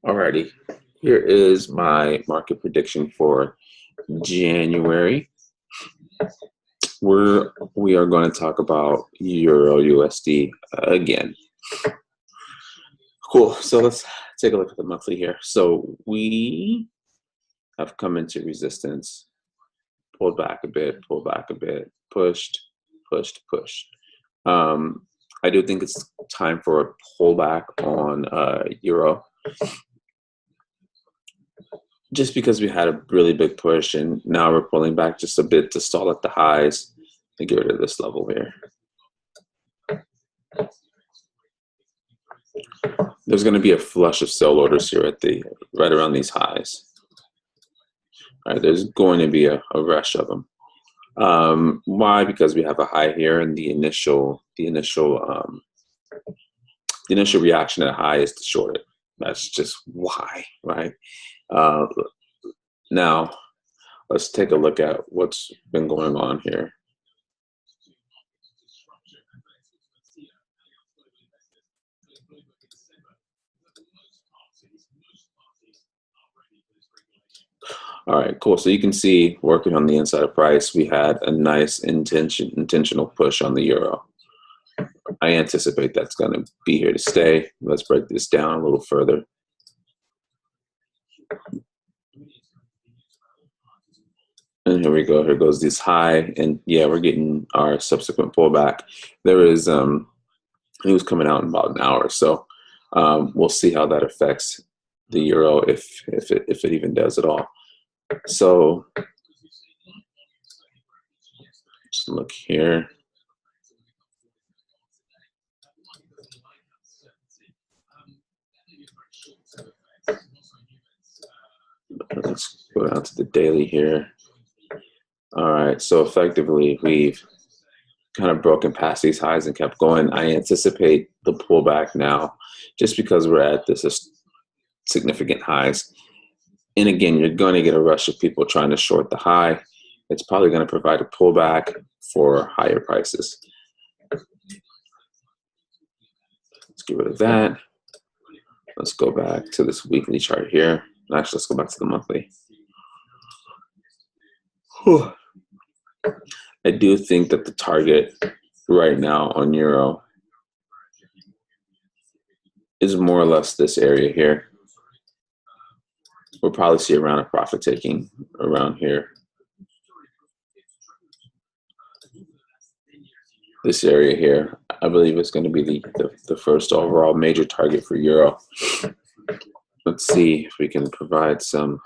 Alrighty, here is my market prediction for January. We are going to talk about Euro USD again. Cool. So let's take a look at the monthly here. So we have come into resistance, pulled back a bit, pushed, pushed. I do think it's time for a pullback on Euro, just because we had a really big push and now we're pulling back just a bit to stall at the highs and get rid of this level here. There's going to be a flush of sell orders here at right around these highs. All right, there's going to be a rush of them. Why? Because we have a high here, and the initial reaction at a high is to short it. That's just why, right? Now, let's take a look at what's been going on here. All right, cool. So you can see, working on the inside of price, we had a nice intentional push on the euro. I anticipate that's going to be here to stay. Let's break this down a little further. And here we go. Here goes this high, and yeah, we're getting our subsequent pullback. There is it was coming out in about an hour, so we'll see how that affects the euro, if it even does at all. So just look here. Let's go down to the daily here. All right, so effectively we've kind of broken past these highs and kept going. I anticipate the pullback now, just because we're at this significant highs. And again, you're going to get a rush of people trying to short the high. It's probably going to provide a pullback for higher prices. Let's get rid of that. Let's go back to this weekly chart here. Actually, let's go back to the monthly. Whew. I do think that the target right now on euro is more or less this area here. We'll probably see around a profit taking around here. This area here, I believe, is going to be the first overall major target for euro. Let's see if we can provide some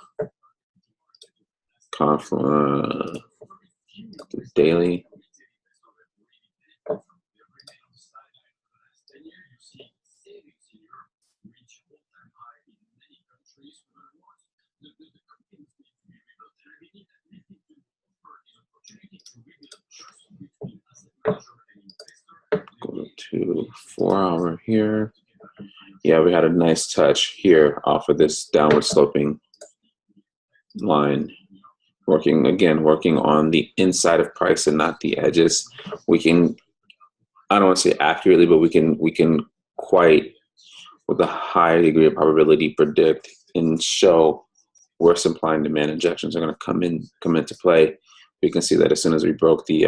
confluence. Daily. Go to 4 hour here. Yeah, we had a nice touch here off of this downward sloping line. Working on the inside of price and not the edges. We can, I don't want to say accurately, but we can quite, with a high degree of probability, predict and show where supply and demand injections are going to come into play. We can see that as soon as we broke the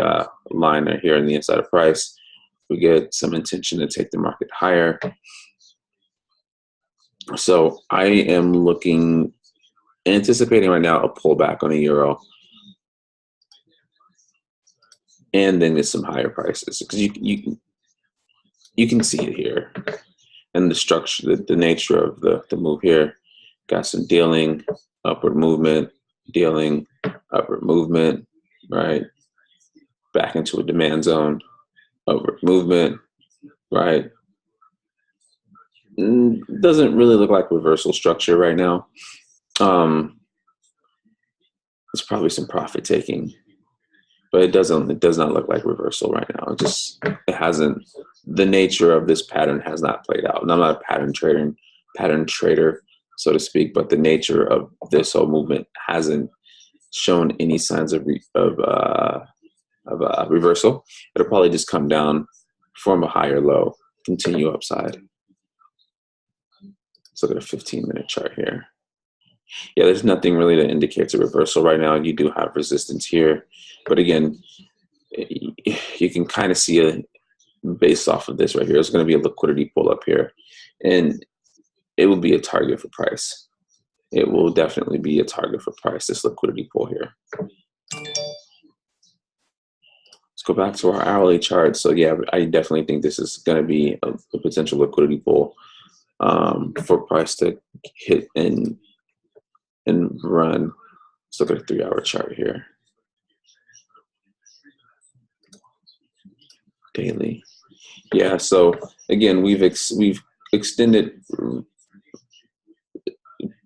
line right here in the inside of price, we get some intention to take the market higher. So I am anticipating right now a pullback on the euro, and then get some higher prices, because you can see it here, and the structure, the nature of the move here. Got some dealing, upward movement, dealing, upward movement, right? Back into a demand zone, upward movement, right? Doesn't really look like reversal structure right now. There's probably some profit taking, but it does not look like reversal right now. It hasn't, the nature of this pattern has not played out. And I'm not a pattern trader, so to speak, but the nature of this whole movement hasn't shown any signs of reversal. It'll probably just come down, form a higher low, continue upside. Let's look at a 15-minute chart here. Yeah, there's nothing really that indicates a reversal right now. You do have resistance here, but again, you can kind of see based off of this right here, it's going to be a liquidity pull up here, and it will be a target for price. It will definitely be a target for price, this liquidity pull here. Let's go back to our hourly chart. So yeah, I definitely think this is going to be a potential liquidity pull for price to hit and run. Let's look at a 3-hour chart here. Daily. Yeah, so again, we've extended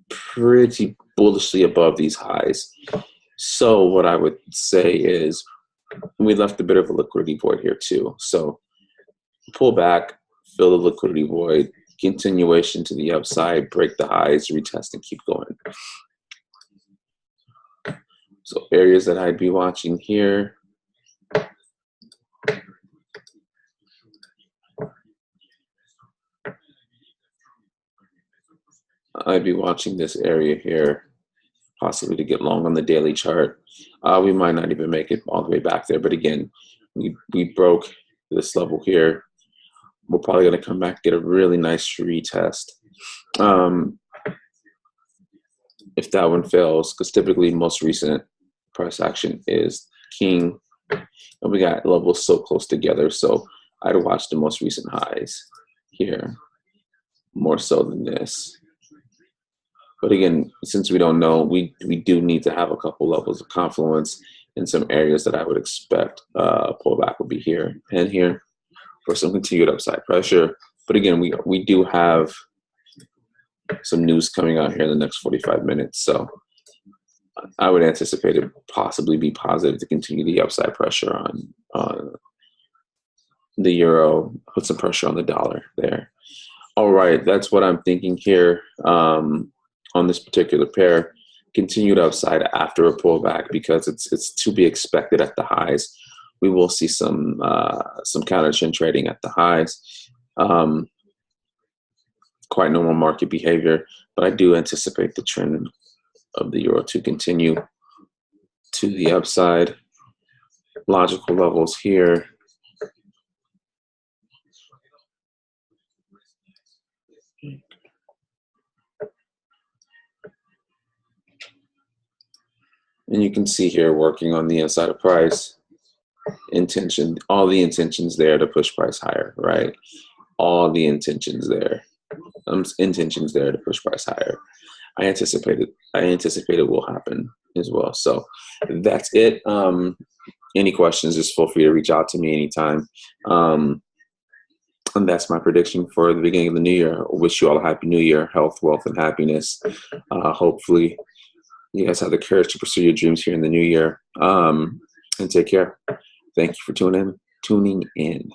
pretty bullishly above these highs. So what I would say is we left a bit of a liquidity void here too. So pull back, fill the liquidity void, continuation to the upside, break the highs, retest, and keep going. So areas that I'd be watching here. I'd be watching this area here, possibly to get long on the daily chart. We might not even make it all the way back there, but again, we broke this level here. We're probably going to come back, get a really nice retest. If that one fails, because typically most recent price action is king, and we got levels so close together, so I'd watch the most recent highs here more so than this. But again, since we don't know, we do need to have a couple levels of confluence in some areas that I would expect a pullback would be here and here for some continued upside pressure. But again, we do have some news coming out here in the next 45 minutes. So I would anticipate it possibly be positive to continue the upside pressure on the euro, put some pressure on the dollar there. All right, that's what I'm thinking here. On this particular pair, continued upside after a pullback because it's to be expected at the highs. We will see some counter trend trading at the highs. Quite normal market behavior, but I do anticipate the trend of the euro to continue to the upside. Logical levels here. And you can see here working on the inside of price, intention, all the intentions there to push price higher, right? All the intentions there. Intentions there to push price higher. I anticipate it will happen as well. So that's it. Any questions, just feel free to reach out to me anytime. And that's my prediction for the beginning of the new year. I wish you all a happy new year, health, wealth, and happiness. Hopefully you guys have the courage to pursue your dreams here in the new year. And take care. Thank you for tuning in.